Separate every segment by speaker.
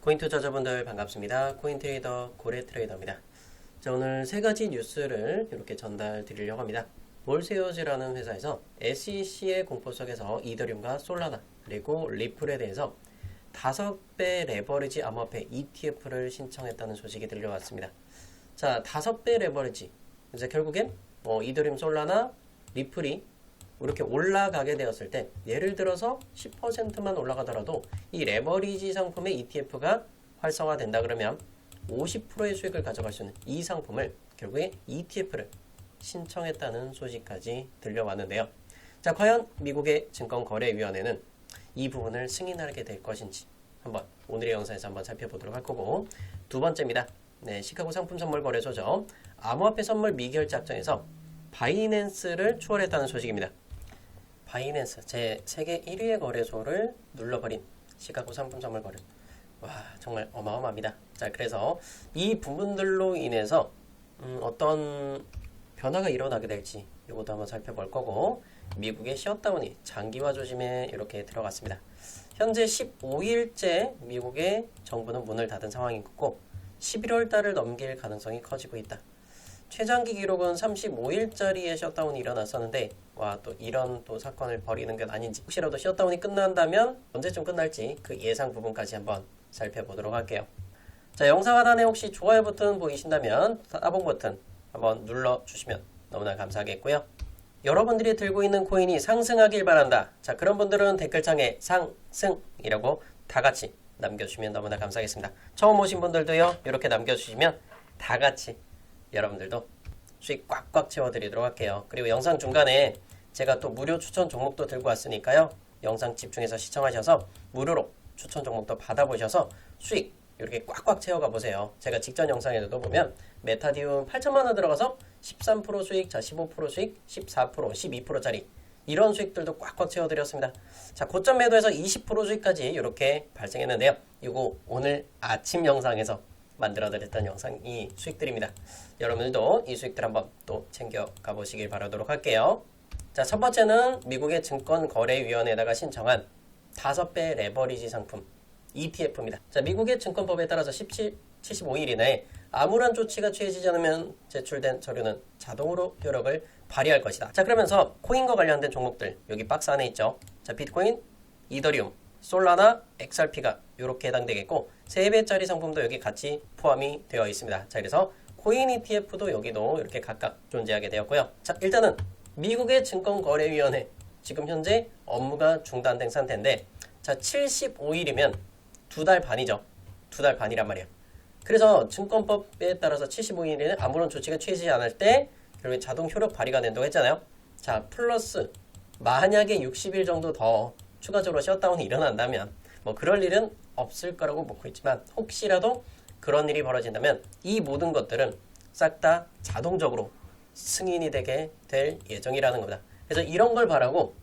Speaker 1: 코인 투자자분들 반갑습니다. 코인 트레이더 고래 트레이더입니다. 자, 오늘 세 가지 뉴스를 이렇게 전달 드리려고 합니다. 몰세어즈라는 회사에서 SEC의 공포 속에서 이더리움과 솔라나 그리고 리플에 대해서 5배 레버리지 암호화폐 ETF를 신청했다는 소식이 들려왔습니다. 자, 5배 레버리지. 이제 결국엔 이더리움, 솔라나, 리플이 이렇게 올라가게 되었을 때 예를 들어서 10%만 올라가더라도 이 레버리지 상품의 ETF가 활성화된다 그러면 50%의 수익을 가져갈 수 있는 이 상품을 결국에 ETF를 신청했다는 소식까지 들려왔는데요. 자, 과연 미국의 증권거래위원회는 이 부분을 승인하게 될 것인지 한번 오늘의 영상에서 한번 살펴보도록 할 거고, 두 번째입니다. 네, 시카고 상품선물거래소죠. 암호화폐 선물 미결제 확정에서 바이낸스를 추월했다는 소식입니다. 바이낸스, 제 세계 1위의 거래소를 눌러버린 시카고 상품선물거래. 와, 정말 어마어마합니다. 자, 그래서 이 부분들로 인해서 어떤 변화가 일어나게 될지 이것도 한번 살펴볼 거고, 미국의 셧다운이 장기화 조짐에 이렇게 들어갔습니다. 현재 15일째 미국의 정부는 문을 닫은 상황인 거고 11월 달을 넘길 가능성이 커지고 있다. 최장기 기록은 35일짜리의 셧다운이 일어났었는데, 와, 또 이런 또 사건을 벌이는 건 아닌지, 혹시라도 셧다운이 끝난다면 언제쯤 끝날지 그 예상 부분까지 한번 살펴보도록 할게요. 자, 영상 하단에 혹시 좋아요 버튼 보이신다면 따봉 버튼 한번 눌러주시면 너무나 감사하겠고요. 여러분들이 들고 있는 코인이 상승하길 바란다. 자, 그런 분들은 댓글창에 상승이라고 다 같이 남겨주시면 너무나 감사하겠습니다. 처음 오신 분들도요, 이렇게 남겨주시면 다 같이 여러분들도 수익 꽉꽉 채워드리도록 할게요. 그리고 영상 중간에 제가 또 무료 추천 종목도 들고 왔으니까요, 영상 집중해서 시청하셔서 무료로 추천 종목도 받아보셔서 수익 이렇게 꽉꽉 채워가 보세요. 제가 직전 영상에도 보면 메타디움 8천만원 들어가서 13% 수익, 자 15% 수익, 14%, 12%짜리 이런 수익들도 꽉꽉 채워드렸습니다. 자, 고점 매도해서 20% 수익까지 이렇게 발생했는데요. 이거 오늘 아침 영상에서 만들어드렸던 영상이 수익들입니다. 여러분들도 이 수익들 한번 또 챙겨가 보시길 바라도록 할게요. 자, 첫 번째는 미국의 증권거래위원회에다가 신청한 5배 레버리지 상품 ETF입니다. 자, 미국의 증권법에 따라서 75일 이내에 아무런 조치가 취해지지 않으면 제출된 서류는 자동으로 효력을 발휘할 것이다. 자, 그러면서 코인과 관련된 종목들 여기 박스 안에 있죠. 자, 비트코인, 이더리움, 솔라나, XRP가 이렇게 해당되겠고 3배짜리 상품도 여기 같이 포함이 되어 있습니다. 자, 그래서 코인 ETF도 여기도 이렇게 각각 존재하게 되었고요. 자, 일단은 미국의 증권거래위원회 지금 현재 업무가 중단된 상태인데, 자, 75일이면 2달 반이죠. 2달 반이란 말이에요. 그래서 증권법에 따라서 75일에는 아무런 조치가 취해지지 않을 때 결국에 자동 효력 발휘가 된다고 했잖아요. 자, 플러스 만약에 60일 정도 더 추가적으로 셧다운이 일어난다면 뭐 그럴 일은 없을 거라고 보고 있지만, 혹시라도 그런 일이 벌어진다면 이 모든 것들은 싹 다 자동적으로 승인이 되게 될 예정이라는 겁니다. 그래서 이런 걸 바라고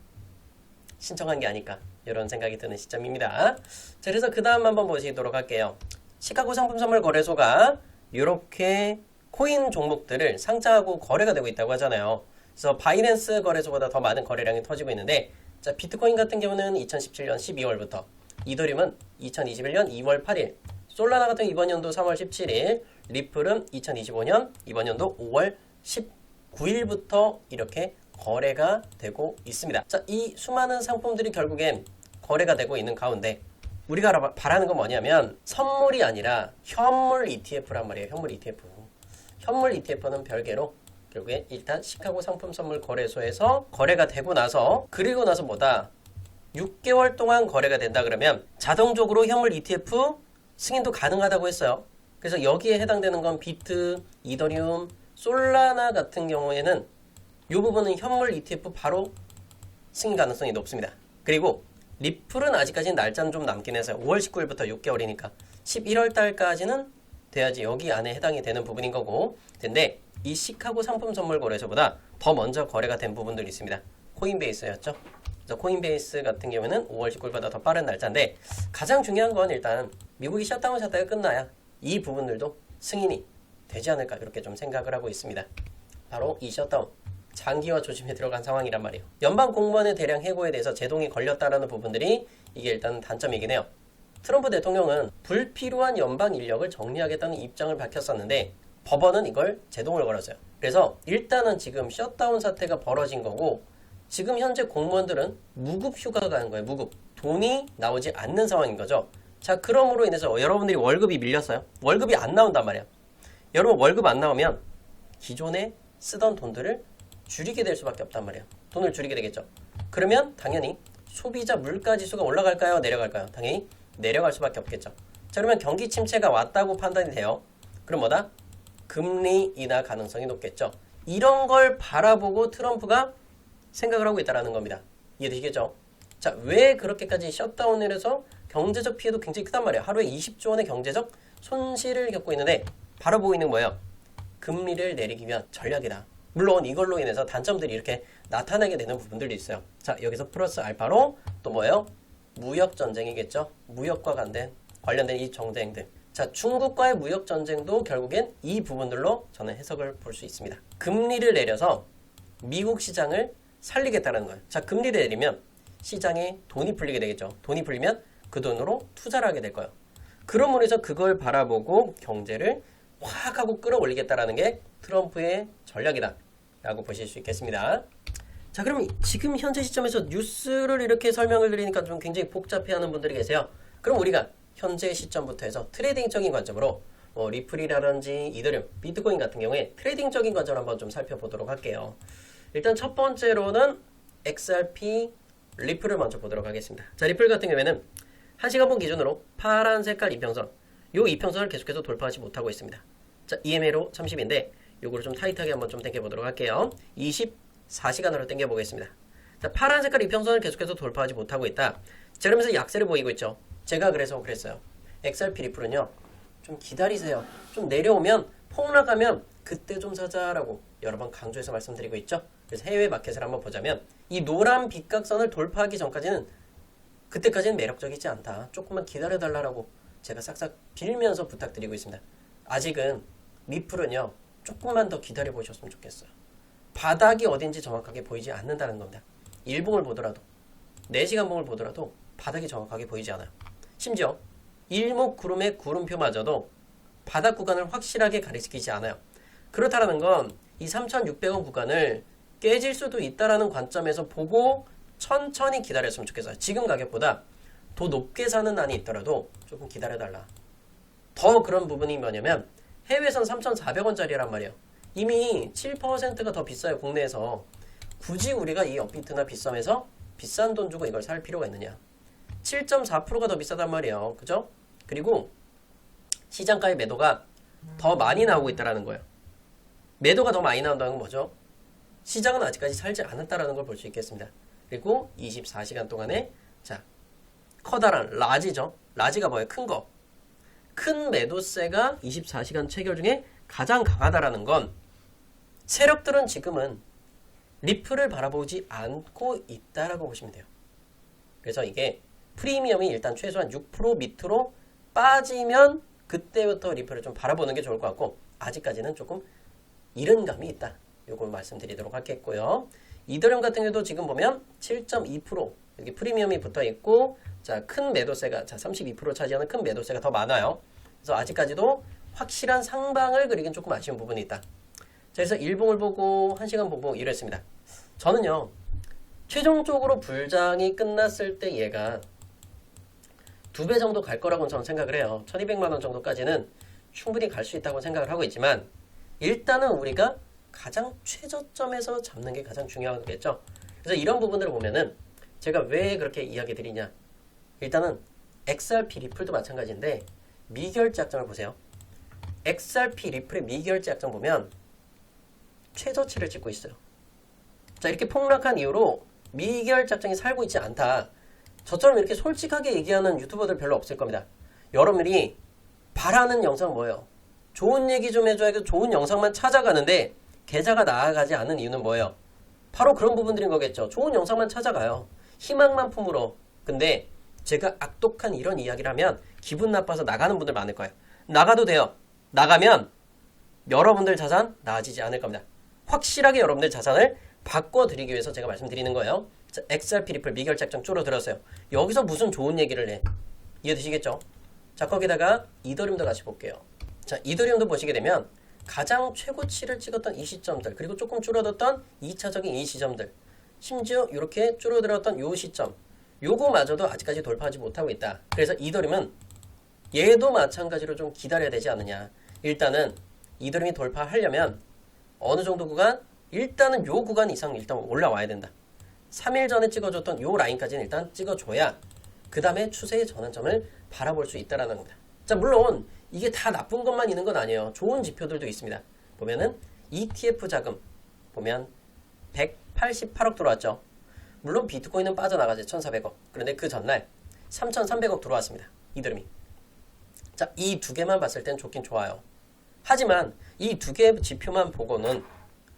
Speaker 1: 신청한 게 아닐까 이런 생각이 드는 시점입니다. 자, 그래서 그 다음 한번 보시도록 할게요. 시카고 상품선물거래소가 이렇게 코인 종목들을 상장하고 거래가 되고 있다고 하잖아요. 그래서 바이낸스 거래소보다 더 많은 거래량이 터지고 있는데, 자, 비트코인 같은 경우는 2017년 12월부터, 이더리움은 2021년 2월 8일, 솔라나 같은 이번 연도 3월 17일, 리플은 2025년 이번 연도 5월 19일부터 이렇게 거래가 되고 있습니다. 자, 이 수많은 상품들이 결국엔 거래가 되고 있는 가운데 우리가 바라는 건 뭐냐면 선물이 아니라 현물 ETF란 말이에요. 현물 ETF. 현물 ETF는 별개로 결국에 일단 시카고 상품선물 거래소에서 거래가 되고 나서, 그리고 나서 뭐다 6개월 동안 거래가 된다 그러면 자동적으로 현물 ETF 승인도 가능하다고 했어요. 그래서 여기에 해당되는 건 비트, 이더리움, 솔라나 같은 경우에는 이 부분은 현물 ETF 바로 승인 가능성이 높습니다. 그리고 리플은 아직까지는 날짜는 좀 남긴 해서요. 5월 19일부터 6개월이니까 11월 달까지는 돼야지 여기 안에 해당이 되는 부분인 거고, 근데 이 시카고 상품 선물 거래소보다 더 먼저 거래가 된 부분들이 있습니다. 코인베이스였죠. 그래서 코인베이스 같은 경우에는 5월 19일보다 더 빠른 날짜인데, 가장 중요한 건 일단 미국이 셧다운 샷다가 끝나야 이 부분들도 승인이 되지 않을까 이렇게 좀 생각을 하고 있습니다. 바로 이 셧다운 장기화 조짐에 들어간 상황이란 말이에요. 연방 공무원의 대량 해고에 대해서 제동이 걸렸다라는 부분들이 이게 일단 단점이긴 해요. 트럼프 대통령은 불필요한 연방 인력을 정리하겠다는 입장을 밝혔었는데 법원은 이걸 제동을 걸었어요. 그래서 일단은 지금 셧다운 사태가 벌어진 거고 지금 현재 공무원들은 무급 휴가가 가는 거예요. 무급. 돈이 나오지 않는 상황인 거죠. 자, 그러므로 인해서 여러분들이 월급이 밀렸어요. 월급이 안 나온단 말이야. 여러분 월급 안 나오면 기존에 쓰던 돈들을 줄이게 될 수밖에 없단 말이에요. 돈을 줄이게 되겠죠. 그러면 당연히 소비자 물가 지수가 올라갈까요? 내려갈까요? 당연히 내려갈 수밖에 없겠죠. 자, 그러면 경기 침체가 왔다고 판단이 돼요. 그럼 뭐다? 금리 인하 가능성이 높겠죠. 이런 걸 바라보고 트럼프가 생각을 하고 있다는 겁니다. 이해되시겠죠? 자, 왜 그렇게까지 셧다운을 해서 경제적 피해도 굉장히 크단 말이에요. 하루에 20조 원의 경제적 손실을 겪고 있는데 바로 보이는 뭐예요? 금리를 내리기 위한 전략이다. 물론 이걸로 인해서 단점들이 이렇게 나타나게 되는 부분들도 있어요. 자, 여기서 플러스 알파로 또 뭐예요? 무역 전쟁이겠죠. 무역과 관련된 이 전쟁들. 자, 중국과의 무역 전쟁도 결국엔 이 부분들로 저는 해석을 볼 수 있습니다. 금리를 내려서 미국 시장을 살리겠다는 거예요. 자, 금리를 내리면 시장에 돈이 풀리게 되겠죠. 돈이 풀리면 그 돈으로 투자를 하게 될 거예요. 그러므로 해서 그걸 바라보고 경제를 확 하고 끌어올리겠다라는 게 트럼프의 전략이다 라고 보실 수 있겠습니다. 자, 그럼 지금 현재 시점에서 뉴스를 이렇게 설명을 드리니까 좀 굉장히 복잡해하는 분들이 계세요. 그럼 우리가 현재 시점부터 해서 트레이딩적인 관점으로 리플이라든지 이더리움, 비트코인 같은 경우에 트레이딩적인 관점을 한번 좀 살펴보도록 할게요. 일단 첫 번째로는 XRP 리플을 먼저 보도록 하겠습니다. 자, 리플 같은 경우에는 1시간봉 기준으로 파란 색깔 이평선, 요 이평선을 계속해서 돌파하지 못하고 있습니다. 자, EMA로 30인데 요거를 좀 타이트하게 한번 좀 당겨보도록 할게요. 24시간으로 당겨보겠습니다. 자, 파란 색깔 이평선을 계속해서 돌파하지 못하고 있다. 자, 그러면서 약세를 보이고 있죠. 제가 그래서 그랬어요. XRP 리플은요, 좀 기다리세요. 좀 내려오면 폭락하면 그때 좀 사자라고 여러 번 강조해서 말씀드리고 있죠. 그래서 해외 마켓을 한번 보자면 이 노란 빗각선을 돌파하기 전까지는 그때까지는 매력적이지 않다. 조금만 기다려달라고 제가 싹싹 빌면서 부탁드리고 있습니다. 아직은 리플은요, 조금만 더 기다려보셨으면 좋겠어요. 바닥이 어딘지 정확하게 보이지 않는다는 겁니다. 일봉을 보더라도 4시간 봉을 보더라도 바닥이 정확하게 보이지 않아요. 심지어 일목구름의 구름표마저도 바닥 구간을 확실하게 가리키지 않아요. 그렇다는 건 이 3,600원 구간을 깨질 수도 있다라는 관점에서 보고 천천히 기다렸으면 좋겠어요. 지금 가격보다 더 높게 사는 난이 있더라도 조금 기다려달라. 더 그런 부분이 뭐냐면 해외에선 3,400원짜리란 말이에요. 이미 7%가 더 비싸요. 국내에서. 굳이 우리가 이 업비트나 빗썸에서 비싼 돈 주고 이걸 살 필요가 있느냐. 7.4%가 더 비싸단 말이에요. 그죠? 그리고 시장가의 매도가 더 많이 나오고 있다는 거예요. 매도가 더 많이 나온다는 건 뭐죠? 시장은 아직까지 살지 않았다는 걸 볼 수 있겠습니다. 그리고 24시간 동안에 자, 커다란 라지죠. 라지가 뭐예요? 큰 거. 큰 매도세가 24시간 체결 중에 가장 강하다라는 건 세력들은 지금은 리플을 바라보지 않고 있다라고 보시면 돼요. 그래서 이게 프리미엄이 일단 최소한 6% 밑으로 빠지면 그때부터 리플을 좀 바라보는 게 좋을 것 같고 아직까지는 조금 이른 감이 있다. 요걸 말씀드리도록 하겠고요. 이더리움 같은 경우도 지금 보면 7.2% 여기 프리미엄이 붙어 있고 자, 큰 매도세가 32% 차지하는 큰 매도세가 더 많아요. 그래서 아직까지도 확실한 상방을 그리긴 조금 아쉬운 부분이 있다. 자, 그래서 일봉을 보고 1시간 보고 이랬습니다. 저는요. 최종적으로 불장이 끝났을 때 얘가 2배 정도 갈 거라고 저는 생각을 해요. 1200만 원 정도까지는 충분히 갈 수 있다고 생각을 하고 있지만 일단은 우리가 가장 최저점에서 잡는 게 가장 중요하겠죠. 그래서 이런 부분들을 보면은 제가 왜 그렇게 이야기 드리냐. 일단은 XRP 리플도 마찬가지인데 미결제 약정을 보세요. XRP 리플의 미결제 약정 보면 최저치를 찍고 있어요. 자, 이렇게 폭락한 이후로 미결제 약정이 살고 있지 않다. 저처럼 이렇게 솔직하게 얘기하는 유튜버들 별로 없을 겁니다. 여러분들이 바라는 영상 뭐예요? 좋은 얘기 좀 해줘야 좋은 영상만 찾아가는데 계좌가 나아가지 않는 이유는 뭐예요? 바로 그런 부분들인 거겠죠. 좋은 영상만 찾아가요. 희망만 품으로. 근데 제가 악독한 이런 이야기를 하면 기분 나빠서 나가는 분들 많을 거예요. 나가도 돼요. 나가면 여러분들 자산 나아지지 않을 겁니다. 확실하게 여러분들 자산을 바꿔드리기 위해서 제가 말씀드리는 거예요. 자, XRP 리플 미결제 약정 줄어들었어요. 여기서 무슨 좋은 얘기를 해. 이해되시겠죠? 자, 거기다가 이더리움도 같이 볼게요. 자, 이더리움도 보시게 되면 가장 최고치를 찍었던 이 시점들, 그리고 조금 줄어들었던 2차적인 이 시점들, 심지어 이렇게 줄어들었던 요 시점, 요거마저도 아직까지 돌파하지 못하고 있다. 그래서 이더리움은 얘도 마찬가지로 좀 기다려야 되지 않느냐. 일단은 이더리움이 돌파하려면 어느 정도 구간? 일단은 요 구간 이상 일단 올라와야 된다. 3일 전에 찍어줬던 요 라인까지는 일단 찍어줘야 그 다음에 추세의 전환점을 바라볼 수 있다는 겁니다. 자, 물론 이게 다 나쁜 것만 있는 건 아니에요. 좋은 지표들도 있습니다. 보면은 ETF 자금 보면 188억 들어왔죠. 물론 비트코인은 빠져나가죠. 1,400억. 그런데 그 전날 3,300억 들어왔습니다. 이더리움이. 자, 이 두 개만 봤을 땐 좋긴 좋아요. 하지만 이 두 개 지표만 보고는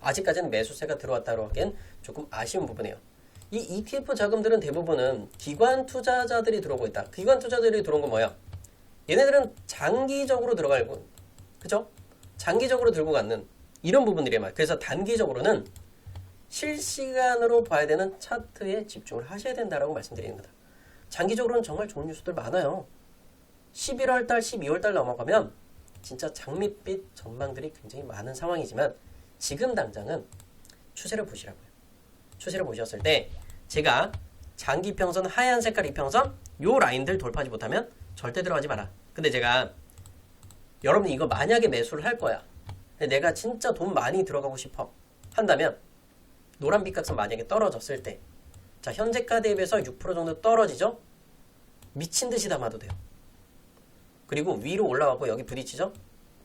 Speaker 1: 아직까지는 매수세가 들어왔다고 하기엔 조금 아쉬운 부분이에요. 이 ETF 자금들은 대부분은 기관 투자자들이 들어오고 있다. 기관 투자자들이 들어온 건 뭐야? 얘네들은 장기적으로 들어가고, 그죠? 장기적으로 들고 가는 이런 부분들이에요. 그래서 단기적으로는 실시간으로 봐야 되는 차트에 집중을 하셔야 된다라고 말씀드리는 거다. 장기적으로는 정말 좋은 뉴스들 많아요. 11월달, 12월달 넘어가면 진짜 장밋빛 전망들이 굉장히 많은 상황이지만 지금 당장은 추세를 보시라고요. 추세를 보셨을 때 제가 장기평선 하얀 색깔 이평선 요 라인들 돌파하지 못하면 절대 들어가지 마라. 근데 제가 여러분 이거 만약에 매수를 할 거야. 근데 내가 진짜 돈 많이 들어가고 싶어 한다면 노란 빛각선 만약에 떨어졌을 때 자, 현재가 대비해서 6% 정도 떨어지죠? 미친 듯이 담아도 돼요. 그리고 위로 올라가고 여기 부딪히죠?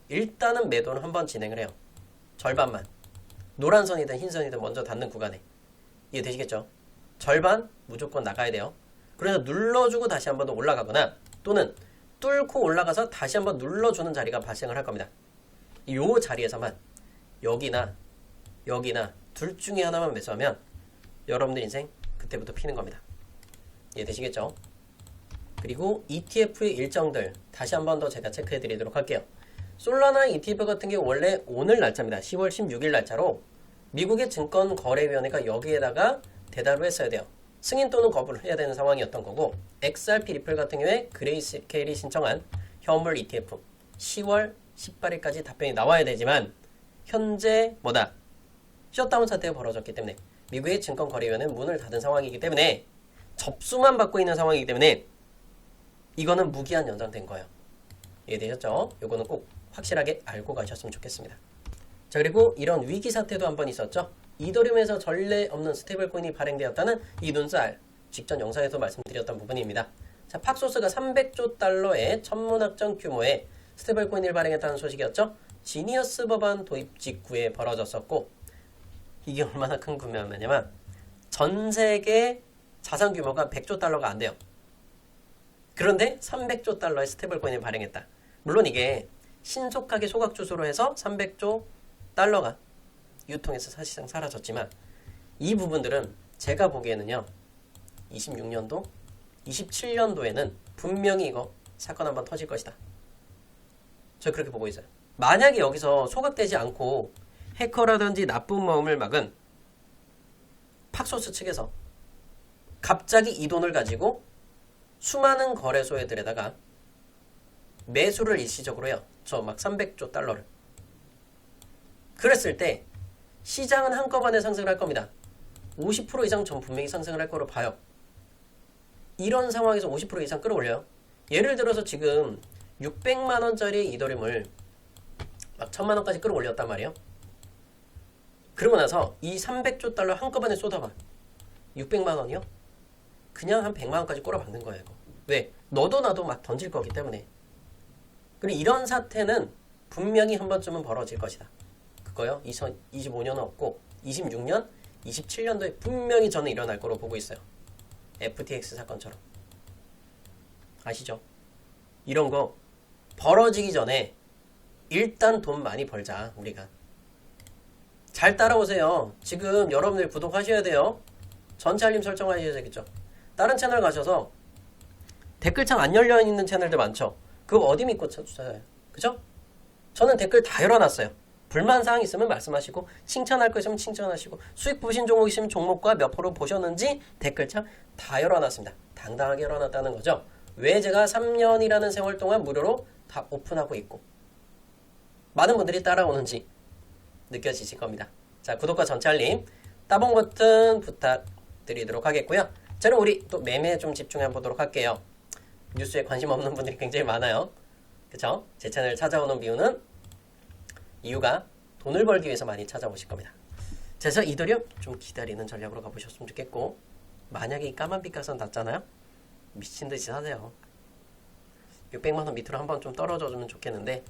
Speaker 1: 일단은 매도는 한번 진행을 해요. 절반만. 노란 선이든 흰 선이든 먼저 닿는 구간에. 이해되시겠죠? 절반 무조건 나가야 돼요. 그래서 눌러주고 다시 한번 더 올라가거나 또는 뚫고 올라가서 다시 한번 눌러주는 자리가 발생을 할 겁니다. 이 자리에서만 여기나 여기나 둘 중에 하나만 매수하면 여러분들 인생 그때부터 피는 겁니다. 이해되시겠죠? 그리고 ETF의 일정들 다시 한번 더 제가 체크해 드리도록 할게요. 솔라나 ETF 같은 게 원래 오늘 날짜입니다. 10월 16일 날짜로 미국의 증권거래위원회가 여기에다가 대답을 했어야 돼요. 승인 또는 거부를 해야 되는 상황이었던 거고 XRP 리플 같은 경우에 그레이스케일이 신청한 현물 ETF 10월 18일까지 답변이 나와야 되지만 현재 뭐다? 셧다운 사태가 벌어졌기 때문에 미국의 증권거래위원회는 문을 닫은 상황이기 때문에 접수만 받고 있는 상황이기 때문에 이거는 무기한 연장된 거예요. 이해되셨죠? 요거는 꼭 확실하게 알고 가셨으면 좋겠습니다. 자, 그리고 이런 위기 사태도 한번 있었죠. 이더리움에서 전례 없는 스테이블 코인이 발행되었다는 이 눈살 직전 영상에서 말씀드렸던 부분입니다. 자, 팍소스가 300조 달러의 천문학적 규모의 스테이블 코인을 발행했다는 소식이었죠. 지니어스 법안 도입 직후에 벌어졌었고 이게 얼마나 큰 규모였냐면 전 세계 자산 규모가 100조 달러가 안 돼요. 그런데 300조 달러의 스테이블 코인을 발행했다. 물론 이게 신속하게 소각주소로 해서 300조 달러가 유통해서 사실상 사라졌지만 이 부분들은 제가 보기에는요 26년도 27년도에는 분명히 이거 사건 한번 터질 것이다. 저 그렇게 보고 있어요. 만약에 여기서 소각되지 않고 해커라든지 나쁜 마음을 막은 팍소스 측에서 갑자기 이 돈을 가지고 수많은 거래소에들에다가 매수를 일시적으로 해요. 저 막 300조 달러를. 그랬을 때 시장은 한꺼번에 상승을 할 겁니다. 50% 이상 전 분명히 상승을 할 거로 봐요. 이런 상황에서 50% 이상 끌어올려요. 예를 들어서 지금 600만 원짜리 이더리움을 막 1000만 원까지 끌어올렸단 말이에요. 그러고 나서 이 300조 달러 한꺼번에 쏟아봐. 600만 원이요? 그냥 한 100만 원까지 꼬라박는 거예요. 이거. 왜? 너도 나도 막 던질 거기 때문에. 그리고 이런 사태는 분명히 한 번쯤은 벌어질 것이다. 그거요. 2025년은 없고 26년, 27년도에 분명히 저는 일어날 거로 보고 있어요. FTX 사건처럼. 아시죠? 이런 거 벌어지기 전에 일단 돈 많이 벌자 우리가. 잘 따라오세요. 지금 여러분들 구독하셔야 돼요. 전체 알림 설정하셔야 되겠죠. 다른 채널 가셔서 댓글창 안 열려있는 채널들 많죠. 그거 어디 믿고 찾아요? 그죠? 저는 댓글 다 열어놨어요. 불만사항 있으면 말씀하시고 칭찬할 거 있으면 칭찬하시고 수익 보신 종목 있으면 종목과 몇 프로 보셨는지 댓글창 다 열어놨습니다. 당당하게 열어놨다는 거죠. 왜 제가 3년이라는 세월 동안 무료로 다 오픈하고 있고 많은 분들이 따라오는지 느껴지실 겁니다. 자, 구독과 전체 알림, 따봉 버튼 부탁드리도록 하겠고요. 저는 우리 또 매매에 좀 집중해 보도록 할게요. 뉴스에 관심 없는 분들이 굉장히 많아요. 그쵸? 제 채널 찾아오는 이유가 돈을 벌기 위해서 많이 찾아오실 겁니다. 그래서 이더리움 좀 기다리는 전략으로 가보셨으면 좋겠고, 만약에 이 까만 빛가선 닿잖아요? 미친듯이 사세요. 600만원 밑으로 한번 좀 떨어져주면 좋겠는데,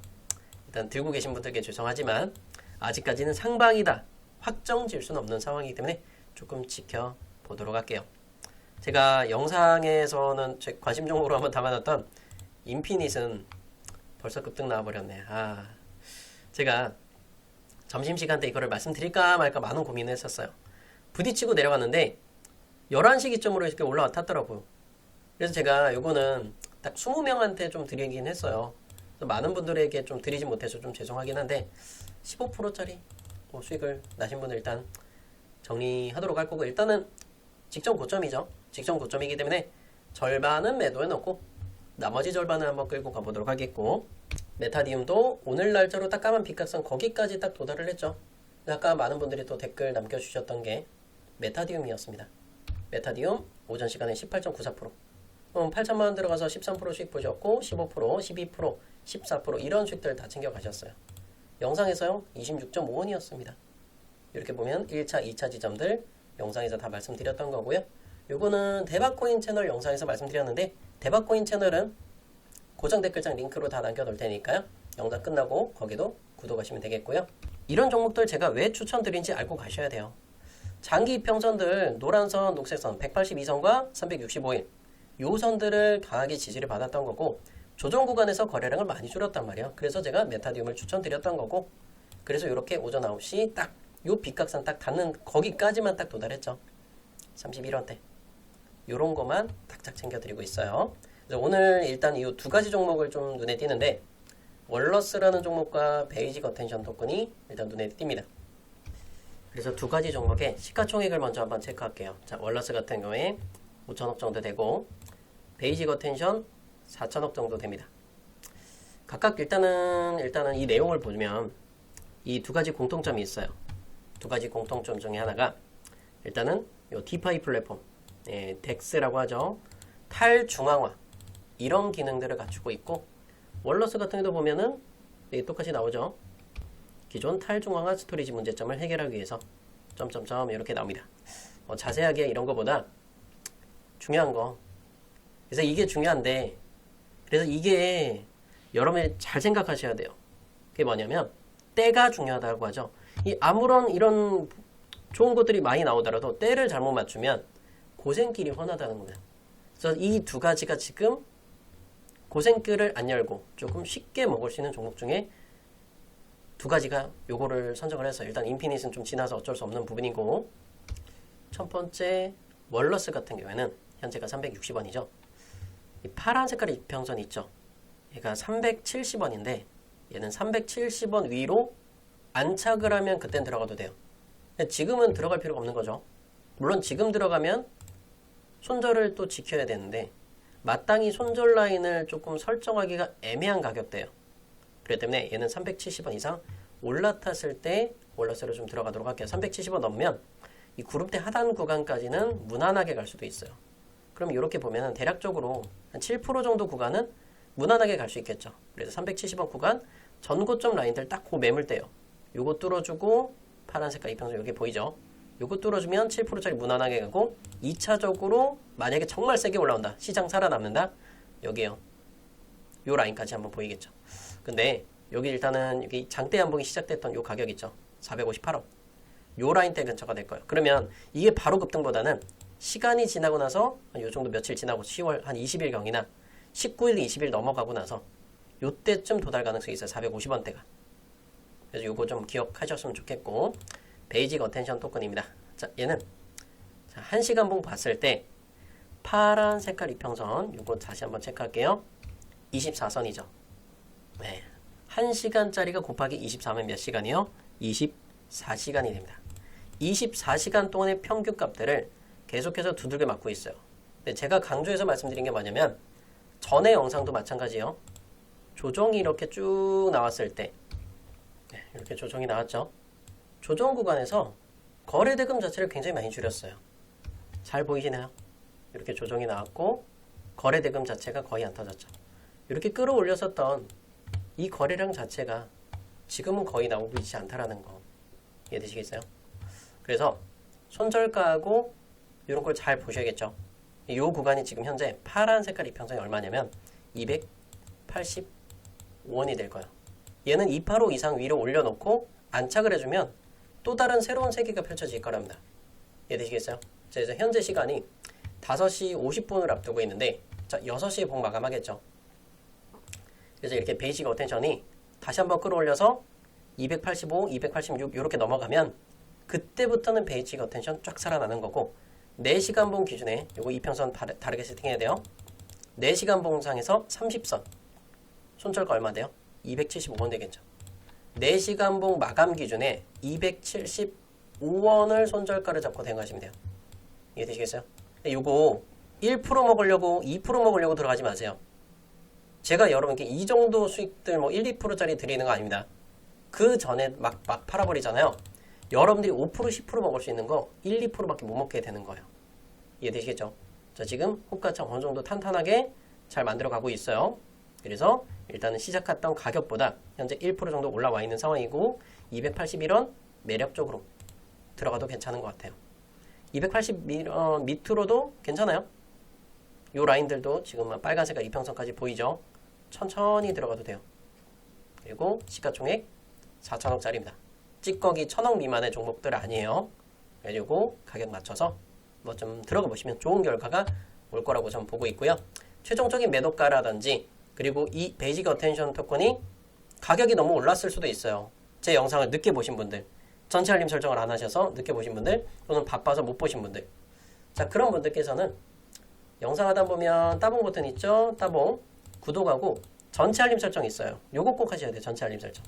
Speaker 1: 일단 들고 계신 분들께 죄송하지만 아직까지는 상방이다 확정 지을 수는 없는 상황이기 때문에 조금 지켜보도록 할게요. 제가 영상에서는 제 관심 종목으로 한번 담아놨던 인피닛은 벌써 급등 나와버렸네. 제가 점심시간 때 이거를 말씀드릴까 말까 많은 고민을 했었어요. 부딪히고 내려갔는데 11시 기점으로 이렇게 올라왔더라고요. 그래서 제가 요거는 딱 20명한테 좀 드리긴 했어요. 많은 분들에게 좀 드리지 못해서 좀 죄송하긴 한데 15%짜리 수익을 나신 분은 일단 정리하도록 할 거고, 일단은 직전 고점이죠. 직전 고점이기 때문에 절반은 매도해 놓고 나머지 절반을 한번 끌고 가보도록 하겠고, 메타디움도 오늘 날짜로 딱 까만 빛각선 거기까지 딱 도달을 했죠. 아까 많은 분들이 또 댓글 남겨주셨던 게 메타디움이었습니다. 메타디움 오전 시간에 18.94%, 8천만원 들어가서 13% 수익 보셨고 15%, 12%, 14% 이런 수익들 다 챙겨 가셨어요. 영상에서요 26.5원이었습니다. 이렇게 보면 1차, 2차 지점들 영상에서 다 말씀드렸던 거고요. 요거는 대박코인 채널 영상에서 말씀드렸는데, 대박코인 채널은 고정 댓글창 링크로 다 남겨놓을 테니까요. 영상 끝나고 거기도 구독하시면 되겠고요. 이런 종목들 제가 왜 추천드린지 알고 가셔야 돼요. 장기 이평선들 노란선, 녹색선 182선과 365일 요 선들을 강하게 지지를 받았던 거고, 조정 구간에서 거래량을 많이 줄였단 말이에요. 그래서 제가 메타디움을 추천드렸던 거고, 그래서 이렇게 오전 9시 딱 요 빛각선 딱 닿는 거기까지만 딱 도달했죠. 31원대 요런 거만 딱딱 챙겨드리고 있어요. 그래서 오늘 일단 이 두 가지 종목을 좀 눈에 띄는데, 월러스라는 종목과 베이직 어텐션 토큰이 일단 눈에 띕니다. 그래서 두 가지 종목의 시가총액을 먼저 한번 체크할게요. 자, 월러스 같은 경우에 5천억 정도 되고, 베이직 어텐션 4천억 정도 됩니다. 각각 일단은 이 내용을 보면 이 두 가지 공통점이 있어요. 두 가지 공통점 중에 하나가 일단은 요 디파이 플랫폼, 덱스라고 하죠. 탈중앙화 이런 기능들을 갖추고 있고, 월러스 같은 경우도 보면은 똑같이 나오죠. 기존 탈중앙화 스토리지 문제점을 해결하기 위해서 점점점 이렇게 나옵니다. 자세하게 이런 거보다 중요한 거, 그래서 이게 중요한데, 그래서 이게 여러분이 잘 생각하셔야 돼요. 그게 뭐냐면 때가 중요하다고 하죠. 이 아무런 이런 좋은 것들이 많이 나오더라도 때를 잘못 맞추면 고생길이 훤하다는 겁니다. 그래서 이 두 가지가 지금 고생길을 안 열고 조금 쉽게 먹을 수 있는 종목 중에 두 가지가 요거를 선정을 해서, 일단 인피닛은 좀 지나서 어쩔 수 없는 부분이고, 첫 번째 월러스 같은 경우에는 현재가 360원이죠. 이 파란 색깔의 이평선 있죠. 얘가 370원인데 얘는 370원 위로 안착을 하면 그땐 들어가도 돼요. 지금은 들어갈 필요가 없는 거죠. 물론 지금 들어가면 손절을 또 지켜야 되는데 마땅히 손절 라인을 조금 설정하기가 애매한 가격대예요. 그렇기 때문에 얘는 370원 이상 올라탔을 때 월러스로 좀 들어가도록 할게요. 370원 넘으면 이 그룹대 하단 구간까지는 무난하게 갈 수도 있어요. 그럼 이렇게 보면은 대략적으로 한 7% 정도 구간은 무난하게 갈 수 있겠죠. 그래서 370원 구간 전고점 라인들 딱 그 매물대요. 요거 뚫어주고 파란 색깔 이평선 여기 보이죠? 요거 뚫어주면 7%짜리 무난하게 가고, 2차적으로 만약에 정말 세게 올라온다, 시장 살아남는다, 여기요. 요 라인까지 한번 보이겠죠. 근데 여기 일단은 여기 장대 양봉이 시작됐던 요 가격 있죠. 458원. 요 라인대 근처가 될 거예요. 그러면 이게 바로 급등보다는 시간이 지나고 나서 요 정도 며칠 지나고 10월 한 20일경이나 19일, 20일 넘어가고 나서 요때쯤 도달 가능성이 있어요. 450원대가. 그래서 요거 좀 기억하셨으면 좋겠고, 베이직 어텐션 토큰입니다. 자, 얘는 1시간봉 봤을 때 파란 색깔 이평선, 요거 다시 한번 체크할게요. 24선이죠. 네. 1시간짜리가 곱하기 24면 몇 시간이요? 24시간이 됩니다. 24시간 동안의 평균 값들을 계속해서 두들겨 맞고 있어요. 근데 제가 강조해서 말씀드린 게 뭐냐면, 전의 영상도 마찬가지예요. 조정이 이렇게 쭉 나왔을 때 이렇게 조정이 나왔죠. 조정 구간에서 거래대금 자체를 굉장히 많이 줄였어요. 잘 보이시나요? 이렇게 조정이 나왔고 거래대금 자체가 거의 안 터졌죠. 이렇게 끌어올렸었던 이 거래량 자체가 지금은 거의 나오고 있지 않다라는 거 이해되시겠어요? 그래서 손절가하고 이런 걸 잘 보셔야겠죠. 이 구간이 지금 현재 파란 색깔 이평선이 얼마냐면 285원이 될 거예요. 얘는 285 이상 위로 올려놓고 안착을 해주면 또 다른 새로운 세계가 펼쳐질 거랍니다. 이해되시겠어요? 자, 이제 현재 시간이 5시 50분을 앞두고 있는데 자, 6시에 복 마감하겠죠. 그래서 이렇게 베이직 어텐션이 다시 한번 끌어올려서 285, 286 이렇게 넘어가면 그때부터는 베이직 어텐션 쫙 살아나는 거고 4시간 봉 기준에 요거 이평선 다르게 세팅해야 돼요. 4시간 봉상에서 30선 손절가 얼마 돼요? 275원 되겠죠. 4시간 봉 마감 기준에 275원을 손절가를 잡고 대응하시면 돼요. 이해되시겠어요? 요거 1% 먹으려고 2% 먹으려고 들어가지 마세요. 제가 여러분께 이 정도 수익들 뭐 1, 2%짜리 드리는 거 아닙니다. 그 전에 막 팔아버리잖아요. 여러분들이 5%, 10% 먹을 수 있는 거 1, 2%밖에 못 먹게 되는 거예요. 이해되시겠죠? 자, 지금 호가창 어느 정도 탄탄하게 잘 만들어 가고 있어요. 그래서 일단은 시작했던 가격보다 현재 1% 정도 올라와 있는 상황이고 281원 매력적으로 들어가도 괜찮은 것 같아요. 280 밑으로도 괜찮아요. 이 라인들도 지금 빨간 색깔 이평선까지 보이죠? 천천히 들어가도 돼요. 그리고 시가총액 4천억짜리입니다. 찌꺼기 1,000억 미만의 종목들 아니에요. 그리고 가격 맞춰서 뭐 좀 들어가 보시면 좋은 결과가 올 거라고 저는 보고 있고요. 최종적인 매도가라든지 그리고 이 베이직 어텐션 토큰이 가격이 너무 올랐을 수도 있어요. 제 영상을 늦게 보신 분들, 전체 알림 설정을 안 하셔서 늦게 보신 분들, 또는 바빠서 못 보신 분들. 자, 그런 분들께서는 영상 하다 보면 따봉 버튼 있죠? 따봉, 구독하고 전체 알림 설정 있어요. 요거 꼭 하셔야 돼요. 전체 알림 설정.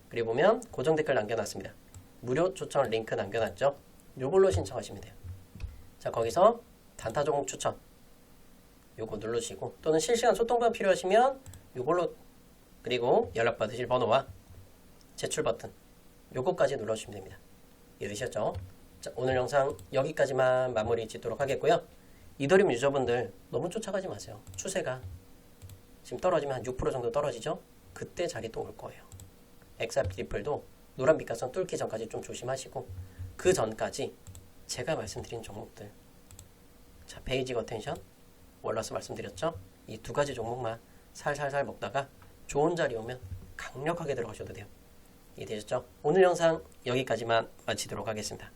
Speaker 1: 그리고 보면 고정 댓글 남겨놨습니다. 무료 추천 링크 남겨놨죠? 요걸로 신청하시면 돼요. 자, 거기서 단타 종목 추천 요거 누르시고 또는 실시간 소통방 필요하시면 요걸로 그리고 연락 받으실 번호와 제출 버튼 요거까지 눌러주시면 됩니다. 이해되셨죠? 자, 오늘 영상 여기까지만 마무리 짓도록 하겠고요. 이더리움 유저분들 너무 쫓아가지 마세요. 추세가 지금 떨어지면 한 6% 정도 떨어지죠? 그때 자리 또 올 거예요. XRP 리플도 노란 빛가선 뚫기 전까지 좀 조심하시고 그 전까지 제가 말씀드린 종목들 자, 베이직 어텐션 월러스 말씀드렸죠? 이 두 가지 종목만 살살살 먹다가 좋은 자리 오면 강력하게 들어가셔도 돼요. 이해되셨죠? 오늘 영상 여기까지만 마치도록 하겠습니다.